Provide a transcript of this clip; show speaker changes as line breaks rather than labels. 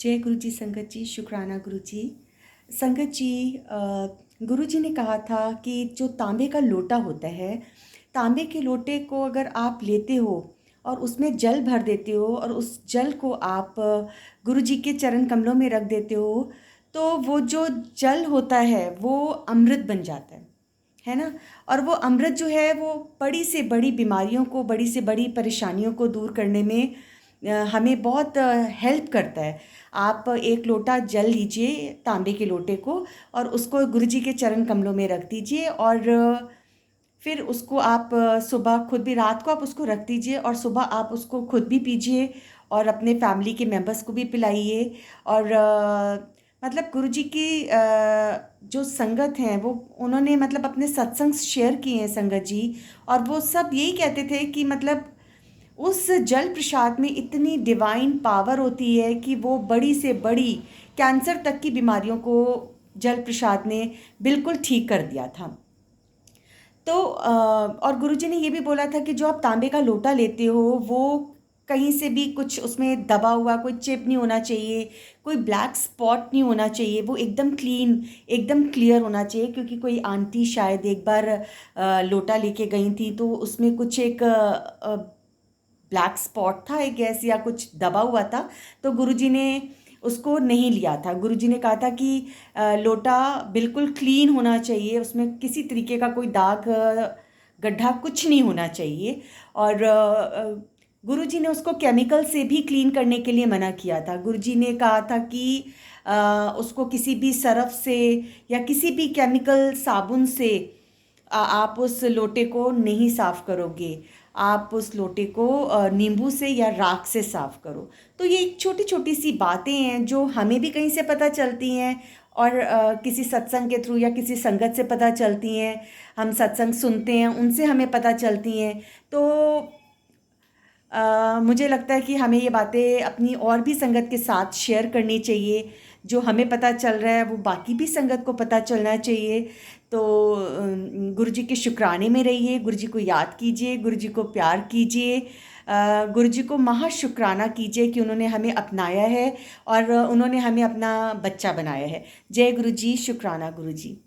जय गुरु जी संगत जी, शुक्राना गुरु जी। संगत जी, गुरु जी ने कहा था कि जो तांबे का लोटा होता है, तांबे के लोटे को अगर आप लेते हो और उसमें जल भर देते हो और उस जल को आप गुरु जी के चरण कमलों में रख देते हो, तो वो जो जल होता है वो अमृत बन जाता है ना। और वो अमृत जो है वो बड़ी से बड़ी बीमारियों को, बड़ी से बड़ी परेशानियों को दूर करने में हमें बहुत हेल्प करता है। आप एक लोटा जल लीजिए, तांबे के लोटे को, और उसको गुरु जी के चरण कमलों में रख दीजिए। और फिर उसको आप सुबह खुद भी, रात को आप उसको रख दीजिए और सुबह आप उसको खुद भी पीजिए और अपने फैमिली के मेंबर्स को भी पिलाइए। और मतलब गुरु जी की जो संगत हैं वो, उन्होंने मतलब अपने सत्संग शेयर किए हैं संगत जी, और वो सब यही कहते थे कि मतलब उस जल प्रसाद में इतनी डिवाइन पावर होती है कि वो बड़ी से बड़ी कैंसर तक की बीमारियों को जल प्रसाद ने बिल्कुल ठीक कर दिया था। तो और गुरुजी ने ये भी बोला था कि जो आप तांबे का लोटा लेते हो वो कहीं से भी कुछ उसमें दबा हुआ कोई चिप नहीं होना चाहिए, कोई ब्लैक स्पॉट नहीं होना चाहिए, वो एकदम क्लीन, एकदम क्लियर होना चाहिए। क्योंकि कोई आंटी शायद एक बार लोटा लेके गई थी, तो उसमें कुछ एक ब्लैक स्पॉट था आई गैस, या कुछ दबा हुआ था। तो गुरुजी ने उसको नहीं लिया था। गुरुजी ने कहा था कि लोटा बिल्कुल क्लीन होना चाहिए, उसमें किसी तरीके का कोई दाग, गड्ढा कुछ नहीं होना चाहिए। और गुरुजी ने उसको केमिकल से भी क्लीन करने के लिए मना किया था। गुरुजी ने कहा था कि उसको किसी भी सरफ से या किसी भी केमिकल साबुन से आप उस लोटे को नहीं साफ़ करोगे। आप उस लोटे को नींबू से या राख से साफ़ करो। तो ये छोटी छोटी सी बातें हैं जो हमें भी कहीं से पता चलती हैं, और किसी सत्संग के थ्रू या किसी संगत से पता चलती हैं। हम सत्संग सुनते हैं, उनसे हमें पता चलती हैं। तो मुझे लगता है कि हमें ये बातें अपनी और भी संगत के साथ शेयर करनी चाहिए। जो हमें पता चल रहा है वो बाकी भी संगत को पता चलना चाहिए। तो गुरु जी के शुक्राने में रहिए, गुरु जी को याद कीजिए, गुरु जी को प्यार कीजिए, गुरु जी को महाशुक्राना कीजिए कि उन्होंने हमें अपनाया है और उन्होंने हमें अपना बच्चा बनाया है। जय गुरु जी, शुक्राना गुरु जी।